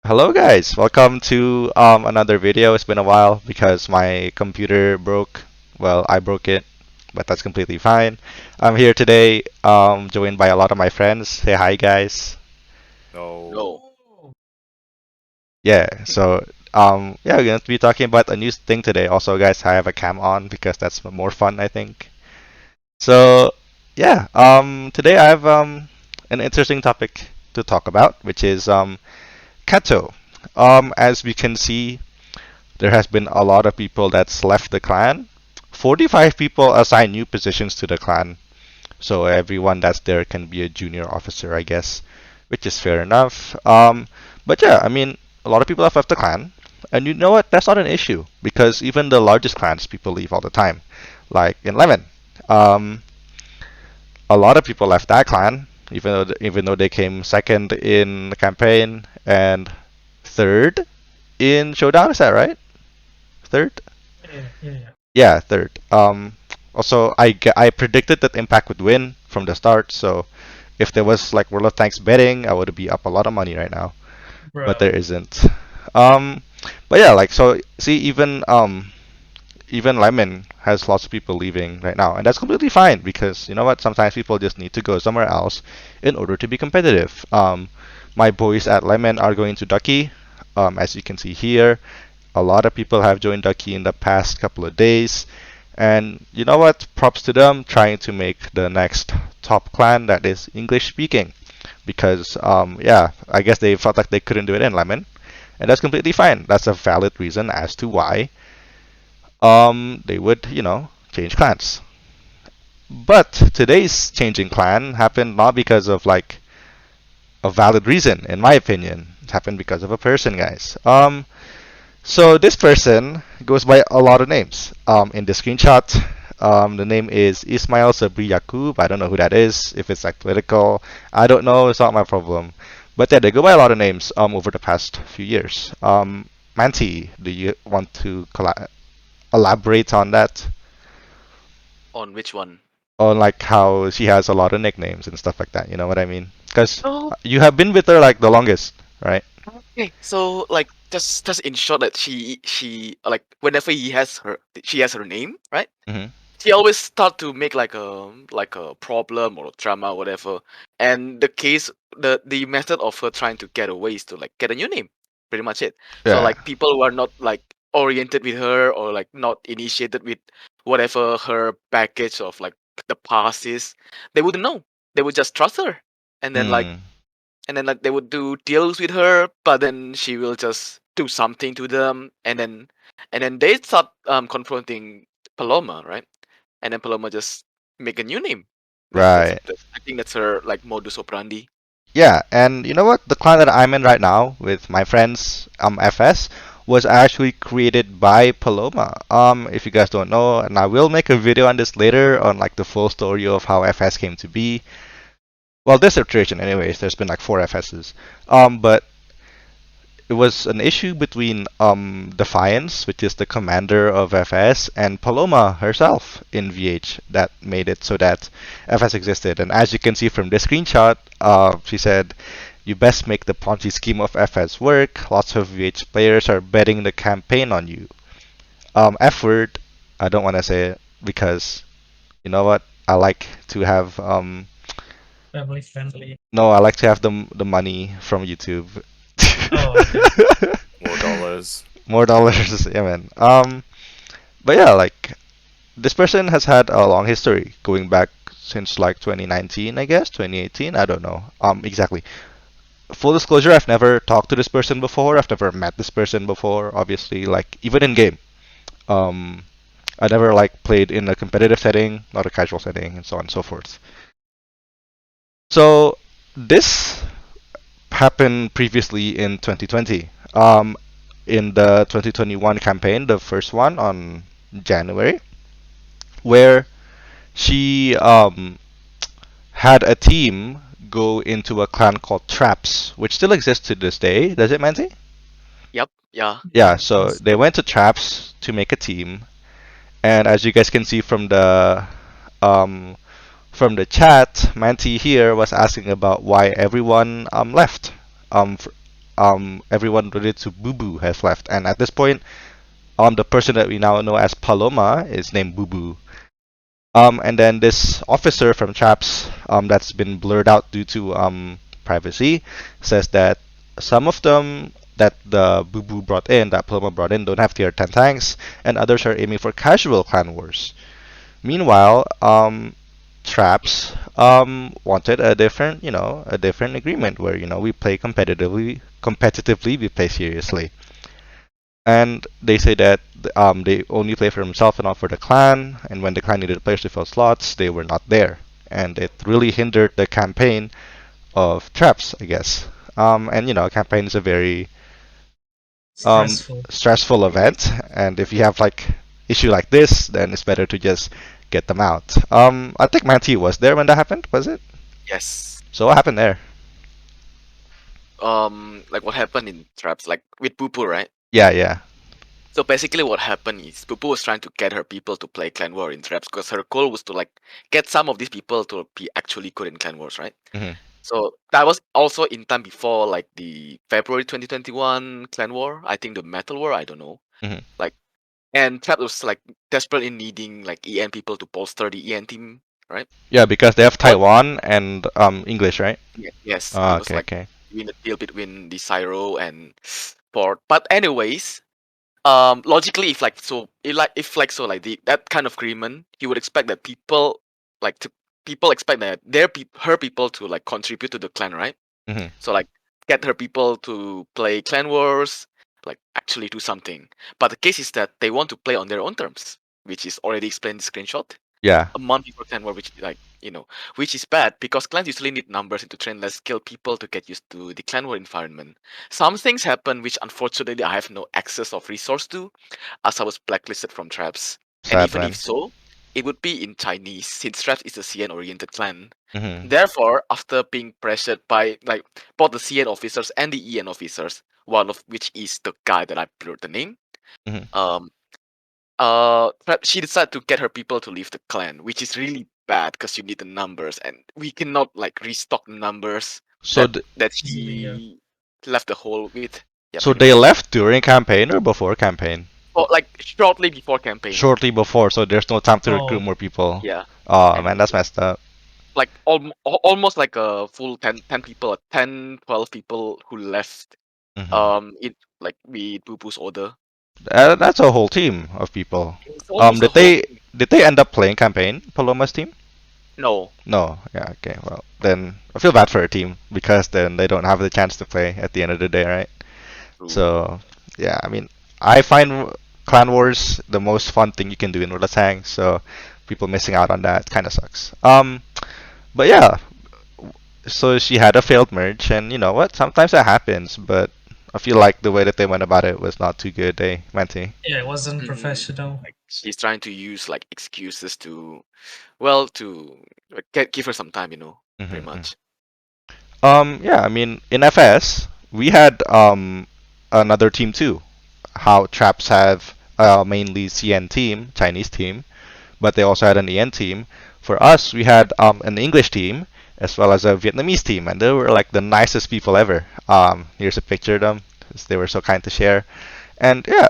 Hello guys, welcome to another video. It's been a while because my computer broke. Well, I broke it, but that's completely fine. I'm here today, joined by a lot of my friends. Say hi guys. No. No. Yeah, so yeah, we're gonna be talking about a new thing today. Also, guys, I have a cam on because that's more fun, I think. So yeah, today I have an interesting topic to talk about, which is Catto. As we can see, there has been a lot of people that's left the clan. 45 people assign new positions to the clan, so everyone that's there can be a junior officer, I guess, which is fair enough. But yeah, I mean, a lot of people have left the clan, and you know what? That's not an issue because even the largest clans, people leave all the time. Like in Lemon, um, a lot of people left that clan, even though they came second in the campaign and third in Showdown. Is that right? Third? Yeah. Yeah, third. Also, I predicted that Impact would win from the start, so if there was like World of Tanks betting, I would be up a lot of money right now. But Bro. there isn't. Um, but yeah, like so. See, even Lemon has lots of people leaving right now, and that's completely fine because you know what? Sometimes people just need to go somewhere else in order to be competitive. My boys at Lemon are going to Ducky, as you can see here. A lot of people have joined Ducky in the past couple of days. And you know what? Props to them trying to make the next top clan that is English speaking. Because, yeah, I guess they felt like they couldn't do it in Lemon. And that's completely fine. That's a valid reason as to why they would, change clans. But today's changing clan happened not because of like a valid reason, in my opinion. It happened because of a person, guys. So this person goes by a lot of names. In the screenshot, the name is Ismail Sabri Yaqub. I don't know who that is. If it's like political, I don't know. It's not my problem. But yeah, they go by a lot of names over the past few years. Manti, do you want to elaborate on that? On which one? On like how she has a lot of nicknames and stuff like that. You know what I mean? Because Oh, you have been with her like the longest, right? okay. So like just in short that she like whenever she has her name, right? Mm-hmm. She always start to make like a problem or a drama or whatever. And the method of her trying to get away is to like get a new name. Pretty much it. So Yeah. like people who are not like oriented with her or like not initiated with whatever her package of like the past is, they wouldn't know. They would just trust her. And then like Mm. they would do deals with her, but then she will just do something to them, and then they start confronting Paloma, right? And then Paloma just make a new name. Right. I think that's her like modus operandi. Yeah, and you know what? The clan that I'm in right now with my friends, FS, was actually created by Paloma. If you guys don't know, and I will make a video on this later on like the full story of how FS came to be. Well, this iteration, anyways. There's been like four FSs. But it was an issue between Defiance, which is the commander of FS, and Paloma herself in VH that made it so that FS existed. And as you can see from the screenshot, she said, "You best make the Ponzi scheme of FS work. Lots of VH players are betting the campaign on you." F word, I don't want to say it because you know what? I like to have Family friendly. no, I like to have the money from YouTube. Oh, okay. More dollars. More dollars, yeah, man. But yeah, like this person has had a long history going back since like 2019, I guess, 2018. I don't know. Exactly. Full disclosure, I've never talked to this person before. I've never met this person before. Obviously, like even in game, um, I never like played in a competitive setting, not a casual setting, and so on and so forth. So this happened previously in 2020. In the 2021 campaign, the first one on January, where she had a team go into a clan called Traps, which still exists to this day. Does it, Manti? Yep. Yeah. Yeah, Yeah, so does. they went to Traps to make a team, and as you guys can see um, from the chat, Manti here was asking about why everyone left. everyone related to Boo Boo has left, and at this point, the person that we now know as Paloma is named Boo Boo. And then this officer from Traps, that's been blurred out due to privacy, says that some of them that the Boo Boo brought in, that Paloma brought in, don't have tier 10 tanks, and others are aiming for casual clan wars. Meanwhile, Traps wanted a different, a different agreement where we play competitively, we play seriously. And they say that they only play for themselves and not for the clan, and when the clan needed players to fill slots, they were not there. And it really hindered the campaign of Traps, I guess. And campaign is a very Stressful. stressful event, and if you have like issue like this, then it's better to just get them out. I think Manti was there when that happened, was it? Yes. So what happened there? Like what happened in Traps, like with Pupu, right? Yeah. So basically, what happened is Pupu was trying to get her people to play Clan War in Traps because her goal was to like get some of these people to be actually good in Clan Wars, right? Mhm. So that was also in time before like the February 2021 Clan War. I think the Metal War. I don't know. Mhm. Like, and Traps was like desperately needing like EN people to bolster the EN team, right? Yeah, because they have But Taiwan and English, right? yes, Ah, it was okay, like okay. in the deal between the Cyro and Port. But anyways, logically, if like so like the that kind of agreement, you would expect that people expect that her people to like contribute to the clan, right? Mhm. So like get her people to play clan wars, like actually do something. But the case is that they want to play on their own terms, which is already explained in the screenshot. Yeah. A month before clan war, which which is bad because clans usually need numbers and to train less skilled people to get used to the clan war environment. Some things happen which unfortunately I have no access of resource to, as I was blacklisted from Traps. And Sad even man. if so, it would be in Chinese since Traps is a CN-oriented clan. Mhm. Therefore, after being pressured by like both the CN officers and the EN officers, one of which is the guy that I blurred the name, Mhm. um, she decided to get her people to leave the clan, which is really bad because you need the numbers, and we cannot like restock the numbers So that th- Easily, yeah. she left the hole with. Yeah, so pretty they much. left during campaign or before campaign? Or like shortly before campaign. Shortly before, so there's no time to recruit Oh, more people. Yeah, Oh man, and that's messed up. like almost like a full 10 people, 10 12 people who left. Mhm. It like with Bubu's order. That's a whole team of people. It's almost a Did whole they did they end up playing campaign, Paloma's team? no. No. Yeah. Okay. Well, then I feel bad for her team because then they don't have the chance to play at the end of the day, right? True. So yeah, I mean, I find Clan Wars the most fun thing you can do in Rotatang. So people missing out on that kind of sucks. But yeah, so she had a failed merge, and you know what? Sometimes that happens, but I feel like the way that they went about it was not too good. They Menti. yeah, it wasn't Mhm. professional. Like she's trying to use like excuses to, well, to like, give her some time, pretty Mm-hmm. much. Yeah, I mean, in FS, we had another team too. How Traps have mainly CN team, Chinese team, but they also had an EN team. For us, we had an English team as well as a Vietnamese team, and they were like the nicest people ever. Here's a picture of them, 'cause they were so kind to share. And yeah,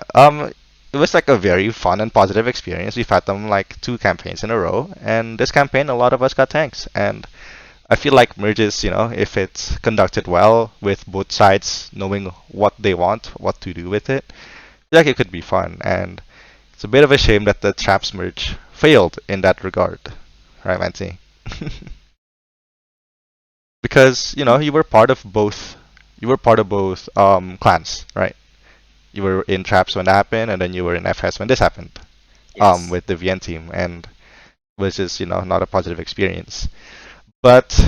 it was like a very fun and positive experience. We've had them like 2 campaigns in a row, and this campaign, a lot of us got tanks. And I feel like merges, if it's conducted well with both sides knowing what they want, what to do with it, I feel like it could be fun. And it's a bit of a shame that the Traps merge failed in that regard, right, Mansi? Because you were part of both. You were part of both clans, right? You were in Traps when that happened, and then you were in FS when this happened. Yes. With the VN team, and was just not a positive experience. But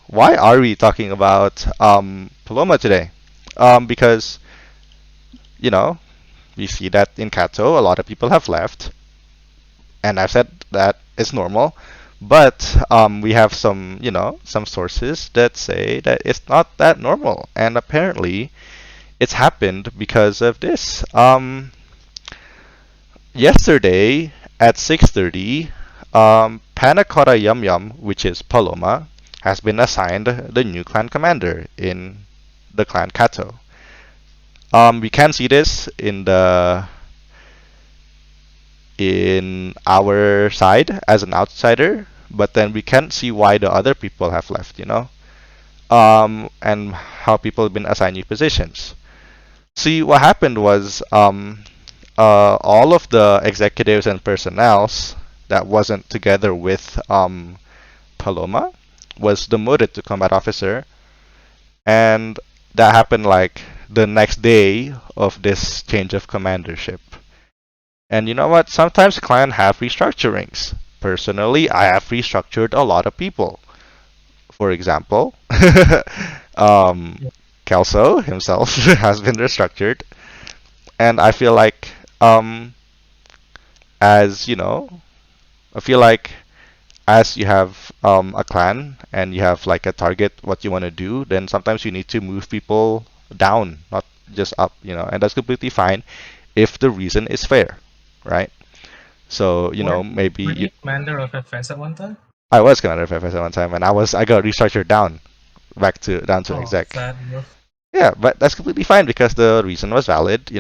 why are we talking about Paloma today? Because you know we see that in Catto, a lot of people have left, and I've said that it's normal. But we have some sources that say that it's not that normal, and apparently it's happened because of this. Yesterday at 6:30, Panna Cotta Yum Yum, which is Paloma, has been assigned the new clan commander in the clan Catto. We can see this in our side as an outsider, but then we can't see why the other people have left, and how people have been assigned new positions. See, what happened was all of the executives and personnels that wasn't together with Paloma was demoted to combat officer, and that happened like the next day of this change of commandership. And you know what? Sometimes clan have restructurings. Personally, I have restructured a lot of people. For example, um, Kelso himself has been restructured, and I feel like, as you know, I feel like as you have a clan and you have like a target what you want to do, then sometimes you need to move people down, not just up, and that's completely fine if the reason is fair, right? So, maybe Were you commander of FS at one time? I was commander of FS at one time, and I got restructured down to Oh, exec. sad enough. Yeah, but that's completely fine because the reason was valid.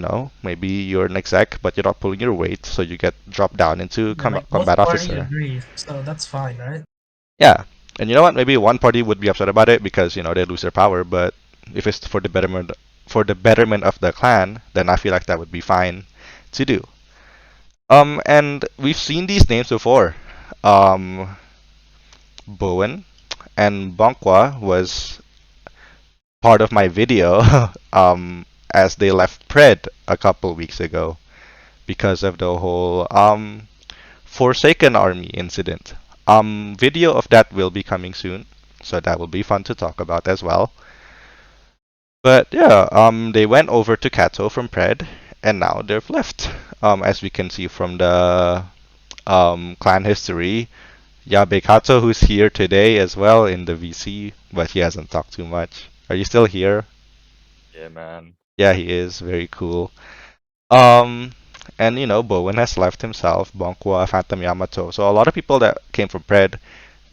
Maybe you're an exec, but you're not pulling your weight, so you get dropped down into Yeah, like combat both parties officer. agree, so that's fine, right? Yeah, and you know what? Maybe one party would be upset about it because they lose their power. But if it's for the betterment of the clan, then I feel like that would be fine to do. And we've seen these names before. Um, Bowen and Bonkwa was part of my video as they left Pred a couple weeks ago because of the whole Forsaken Army incident. Video of that will be coming soon, so that will be fun to talk about as well. But yeah, they went over to Catto from Pred, and now they've left. As we can see from the clan history, Yabe Kato, who's here today as well in the VC, but he hasn't talked too much. Are you still here? Yeah, man. Yeah, he is. Very cool. Um, and Bowen has left himself, Bonkwa, Phantom Yamato. So a lot of people that came from Pred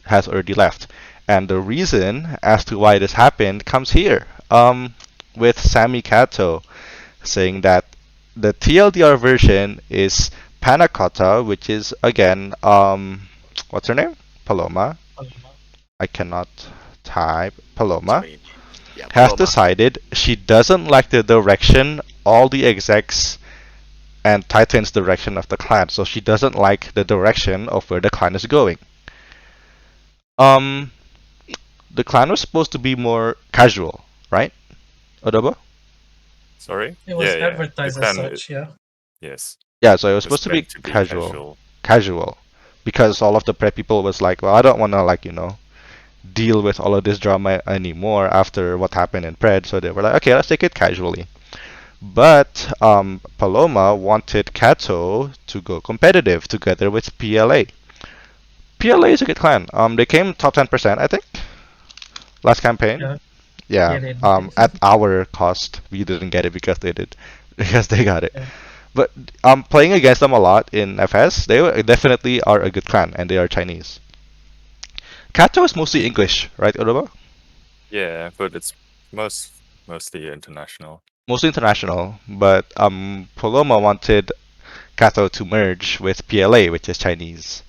has already left. And the reason as to why this happened comes here. With Sammy Kato saying that the TLDR version is Panna Cotta, which is again, what's her name? Paloma. I cannot type Paloma. Yeah, Has Paloma. decided she doesn't like the direction all the execs and Titan's direction of the clan, so she doesn't like the direction of where the clan is going. Um, the clan was supposed to be more casual, right, Odobo? Sorry? It was Yeah. advertised as such, yeah. Yes. Yeah, so it was It was supposed to be meant to be casual, because all of the prep people was like, well, I don't want to deal with all of this drama anymore after what happened in Pred, so they were like, okay, let's take it casually. But Paloma wanted Catto to go competitive together with PLA. PLA is a good clan. They came top 10%, I think, last campaign. Yeah. Yeah. Yeah, they did. At our cost, we didn't get it because they did, because they got it. Yeah. But playing against them a lot in FS, they definitely are a good clan, and they are Chinese. Catto is mostly English, right, Uroba? Yeah, but it's mostly international. Mostly international, but Paloma wanted Catto to merge with PLA, which is Chinese.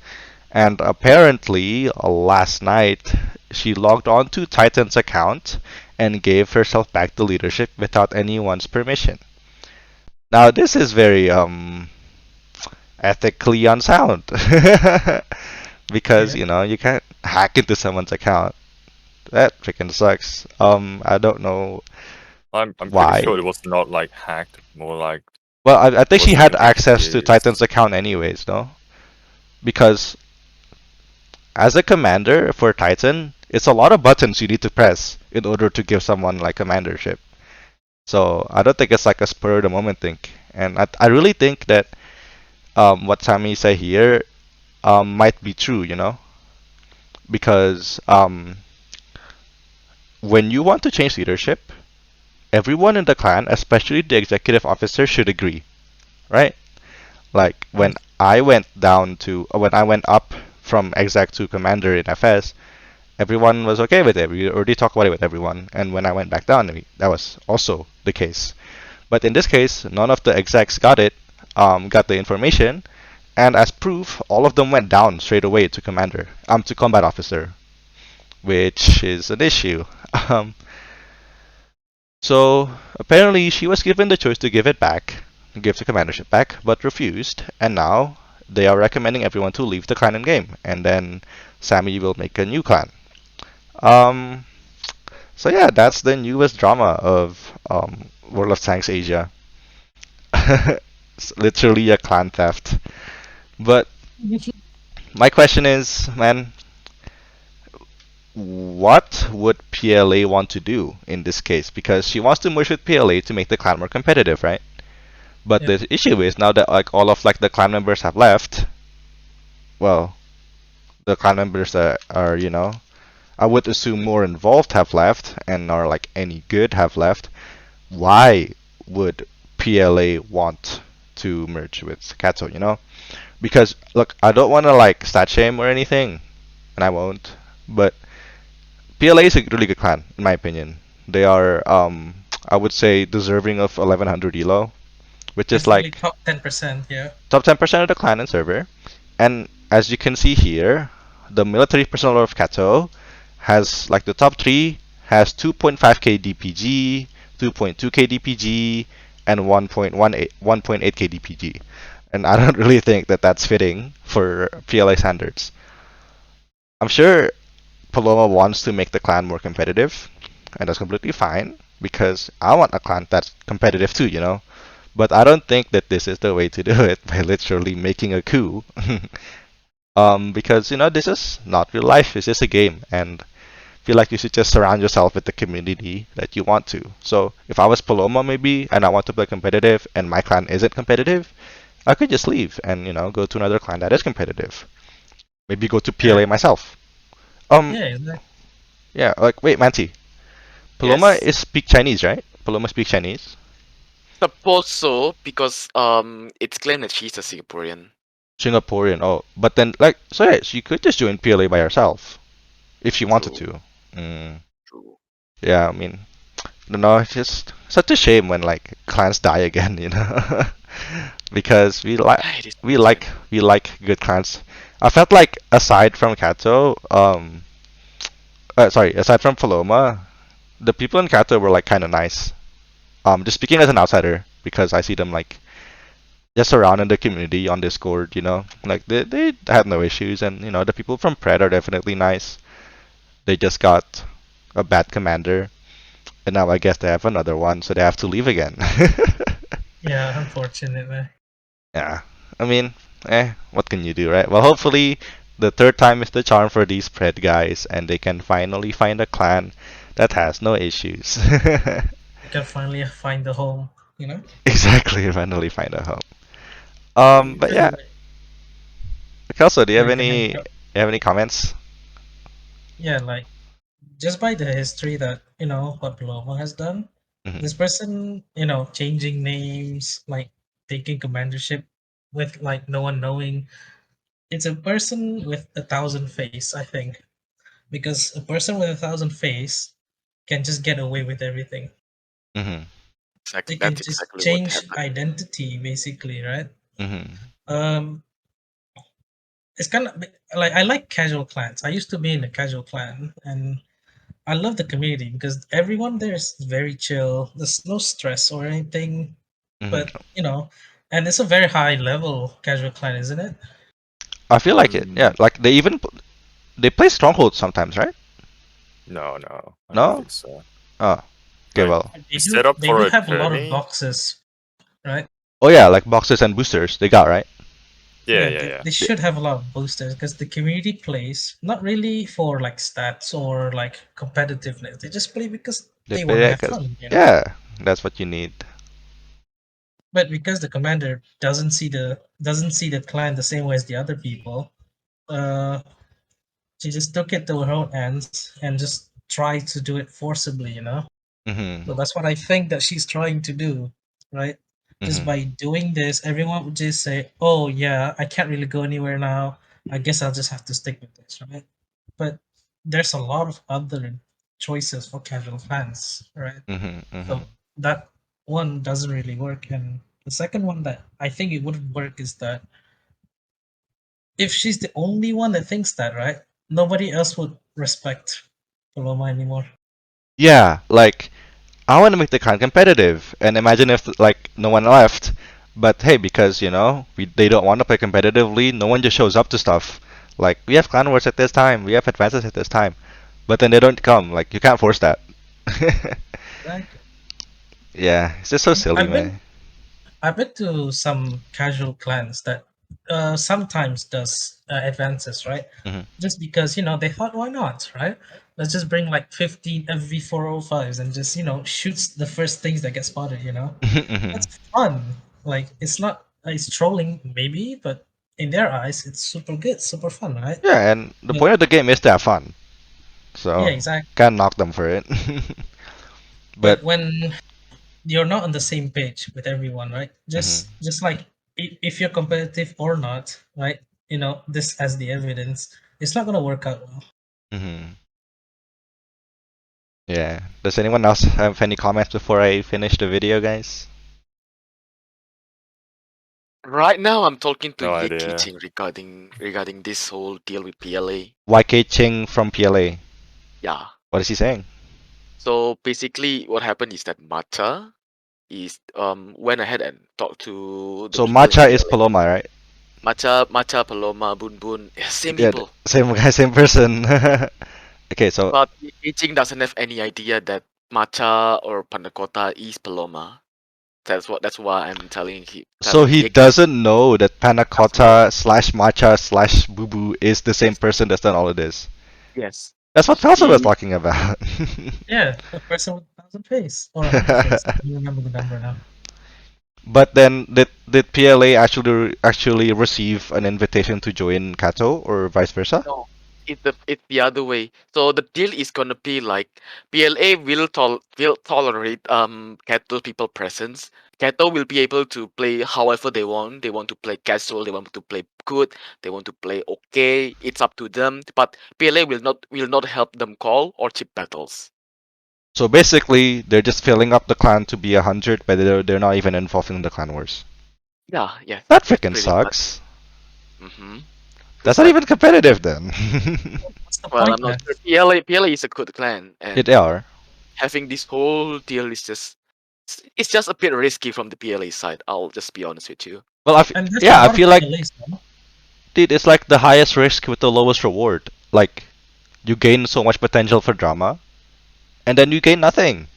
And apparently, last night, she logged on to Titan's account and gave herself back the leadership without anyone's permission. Now, this is very ethically unsound. Because, you can't hack into someone's account. That freaking sucks. I don't know I'm why. pretty sure it was not like hacked, more like Well, I think she wasn't had even access to used. Titan's account anyways, no? Because as a commander for Titan, it's a lot of buttons you need to press in order to give someone like commandership. So I don't think it's like a spur of the moment thing. And I really think that what Sammy said here might be true, because when you want to change leadership, everyone in the clan, especially the executive officer, should agree, right? Like when I went up from exec to commander in FS, everyone was okay with it. We already talked about it with everyone, and when I went back down, that was also the case. But in this case, none of the execs got it, got the information, and as proof, all of them went down straight away to commander, to combat officer, which is an issue. Um, so apparently, she was given the choice to give it back, give the commandership back, but refused, and now they are recommending everyone to leave the clan in game, and then Sammy will make a new clan. Um, so yeah, that's the newest drama of World of Tanks Asia. It's literally a clan theft. But my question is, man, what would PLA want to do in this case? Because she wants to merge with PLA to make the clan more competitive, right? But Yeah. the issue is now that like all of like the clan members have left. Well, the clan members that are I would assume more involved have left and are like any good have left. Why would PLA want to merge with Catto? Because look, I don't want to like stat shame or anything, and I won't. But PLA is a really good clan, in my opinion. They are, I would say, deserving of 1100 elo, which is Definitely like top 10%. Yeah. top 10% of the clan and server. And as you can see here, the military personnel of Kato has like the top three has 2.5k DPG, 2.2k DPG, and 1.8k DPG. And I don't really think that that's fitting for PLA standards. I'm sure Paloma wants to make the clan more competitive, and that's completely fine because I want a clan that's competitive too. But I don't think that this is the way to do it by literally making a coup. Because this is not real life. It's just a game, and I feel like you should just surround yourself with the community that you want to. So if I was Paloma maybe, and I want to play competitive, and my clan isn't competitive, I could just leave and go to another clan that is competitive. Maybe go to PLA Yeah. myself. Yeah. Exactly. Yeah. Like wait, Manti. Paloma Yes. is speak Chinese, right? Paloma speaks Chinese. Suppose so, because it's claimed that she's a Singaporean. Singaporean. Oh, but then like so yeah, she could just join PLA by herself if she wanted True. to. Mm, True. yeah, I mean, no, it's just such a shame when like clans die again, because It is we like unfortunate. we like good clans. I felt like aside from Kato, sorry, aside from Paloma, the people in Kato were like kind of nice. Just speaking as an outsider because I see them like just around in the community on Discord, like they have no issues, and the people from Pred are definitely nice. They just got a bad commander, and now I guess they have another one, so they have to leave again. Yeah. Unfortunately. Yeah, I mean, what can you do, right? Well, hopefully the third time is the charm for these Pred guys, and they can finally find a clan that has no issues. You can finally find the home. You know. Exactly, finally find a home. But Because yeah, Kelso, do you have like, any comments? yeah, like just by the history that what Paloma has done, Hmm. this person changing names, like taking commandership with like no one knowing. It's a person with a thousand face, I think, because a person with a thousand face can just get away with everything. Hmm. They Exactly. can That's just exactly what change happened. identity, basically, right? Hmm. Um, it's kind of like I like casual clans. I used to be in a casual clan, and I love the community because everyone there is very chill. There's no stress or anything, Hmm. but and it's a very high level casual clan, isn't it? I feel like it. Yeah, Mm, like they play stronghold sometimes, right? No, no, I don't No? think so. Oh, okay, Like well. They the do. setup They for do a have a lot of tourney. boxes, right? Oh yeah, like boxes and boosters they got, right? Yeah, Yeah, yeah, they, yeah. they They, should have a lot of boosters because the community plays not really for like stats or like competitiveness. They just play because they they want to play have it 'cause fun. yeah, that's what you need. But because the commander doesn't see the clan the same way as the other people, uh, she just took it to her own ends and just tried to do it forcibly. Hmm. So that's what I think that she's trying to do, right? Just Hmm. by doing this, everyone would just say, "Oh yeah, I can't really go anywhere now. I guess I'll just have to stick with this," right? But there's a lot of other choices for casual fans, right? So that one doesn't really work. And the second one that I think it wouldn't work is that if she's the only one that thinks that, right? Nobody else would respect Paloma anymore. Yeah, like I want to make the clan competitive, and imagine if like no one left, but hey, because they don't want to play competitively, no one just shows up to stuff. Like we have clan wars at this time, we have advances at this time, but then they don't come. Like you can't force that. Exactly. Yeah, it's just so silly, I've been man. I've been to some casual clans that sometimes does advances, right? Hmm. Just because they thought, why not, right? Let's just bring like 15 FV405s and just shoots the first things that get spotted. Hmm. That's fun. Like it's trolling maybe, but in their eyes, it's super good, super fun, right? Yeah, and the But point of the game is to have fun, yeah, so exactly. can't knock them for it. But But when you're not on the same page with everyone, right? mhm, Just like if you're competitive or not, right? This as the evidence, it's not gonna work out well. mhm. Yeah. Does anyone else have any comments before I finish the video, guys? Right now, I'm talking to No Ye idea. Kiching regarding this whole deal with PLA. YK Ching from PLA. Yeah. What is he saying? So basically, what happened is that Matcha is went ahead and talked to the So people in Matcha is PLA. Paloma, right? Matcha, Paloma, Bun Bun, yeah, same Yeah, people. same guy, same person. Okay, so But Iching doesn't have any idea that Matcha or Panakota is Paloma. That's why I'm so telling he Ye Kiching doesn't know that Panna doesn't know. Cotta slash Matcha slash Boo Boo is the same Yes, person that's done all of this. yes. That's what Felsa was He talking about. Yeah, the person with 1,000 face or 100 face. I don't remember the number now. But then did PLA actually receive an invitation to join Catto or vice versa? No, it's the other way. So the deal is gonna be like PLA will tolerate Catto people presence. Catto will be able to play however they want. They want to play casual. They want to play good. They want to play okay. It's up to them. But PLA will not help them call or chip battles. So basically, they're just filling up the clan to be 100, but they're not even involved in the clan wars. Yeah, yes, That yes, freaking pretty much. sucks. Mm-hmm. That's It's not like, even competitive then. What's the well, point I'm not then? sure. PLA is a good clan, It and are. having this whole deal is just it's just a bit risky from the PLA side. I'll just be honest with you. Well, And there's a yeah, I lot of feel like, PLAs now. dude, it's like the highest risk with the lowest reward. Like, you gain so much potential for drama, and then you gain nothing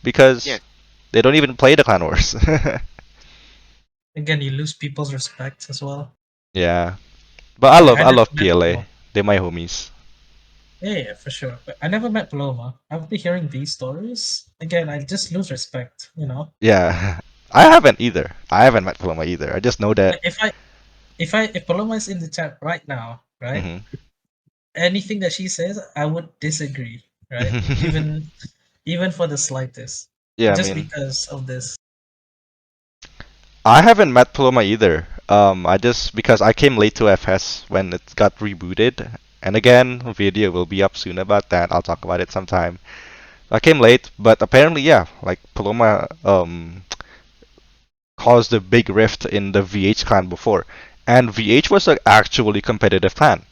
because Yes, they don't even play the clan wars. Again, you lose people's respect as well. Yeah, but I Like love I I never love met PLA. Paloma. They're my homies. Yeah, yeah, for sure. But I never met Paloma. After hearing these stories, again, I just lose respect. Yeah, I haven't either. I haven't met Paloma either. I just know that. Like if Paloma is in the chat right now, right? Hmm. Anything that she says, I would disagree, right? Even for the slightest. Yeah, I Just mean, because of this. I haven't met Paloma either. I just because I came late to FS when it got rebooted, and again, a video will be up soon about that. I'll talk about it sometime. I came late, but apparently, yeah, like Paloma caused a big rift in the VH clan before, and VH was an actually competitive clan.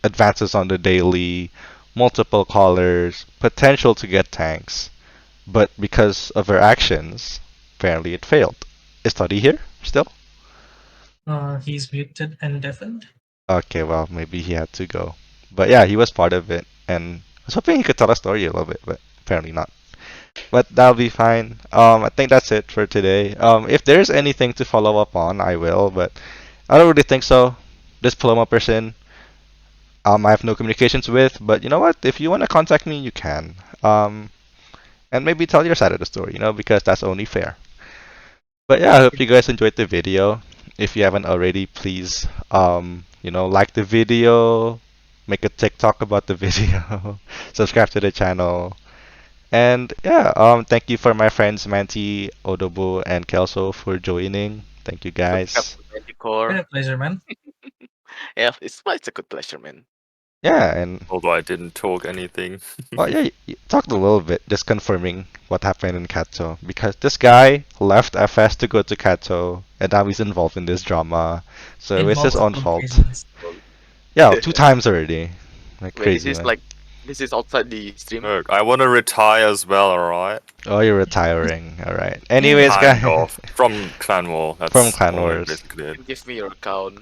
Advances on the daily, multiple callers, potential to get tanks, but because of her actions, apparently it failed. Is Toddy here still? He's muted and deafened. Okay, well, maybe he had to go. But yeah, he was part of it, and I was hoping he could tell a story a little bit, but apparently not. But that'll be fine. I think that's it for today. If there's anything to follow up on, I will, but I don't really think so. This Paloma person, I have no communications with, but you know what? If you want to contact me, you can. And maybe tell your side of the story, because that's only fair. But yeah, I hope you guys enjoyed the video. If you haven't already, please, like the video, make a TikTok about the video, subscribe to the channel, and yeah, thank you for my friends Manti, Odobo, and Kelso for joining. Thank you subscribe guys. to Manticore. Yeah, pleasure, man. Yeah, it's a good pleasure, man. Yeah, and Although I didn't talk anything. well, yeah, you talked a little bit, just confirming what happened in Catto. Because this guy left FS to go to Catto, and now he's involved in this drama. So In it's his own multiple fault. reasons. Yeah, 2 times already. Like Wait, this crazy, is man. like this is outside the stream. Look, I want to retire as well, alright? Oh, you're retiring. All right. Anyways, Kind guys, of. From Clan War. from That's Clan more Wars. basically You it. can give me your account.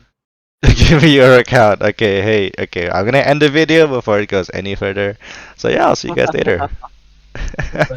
Give me your account. Okay, hey, okay. I'm gonna end the video before it goes any further. So yeah, I'll see you guys later. Like,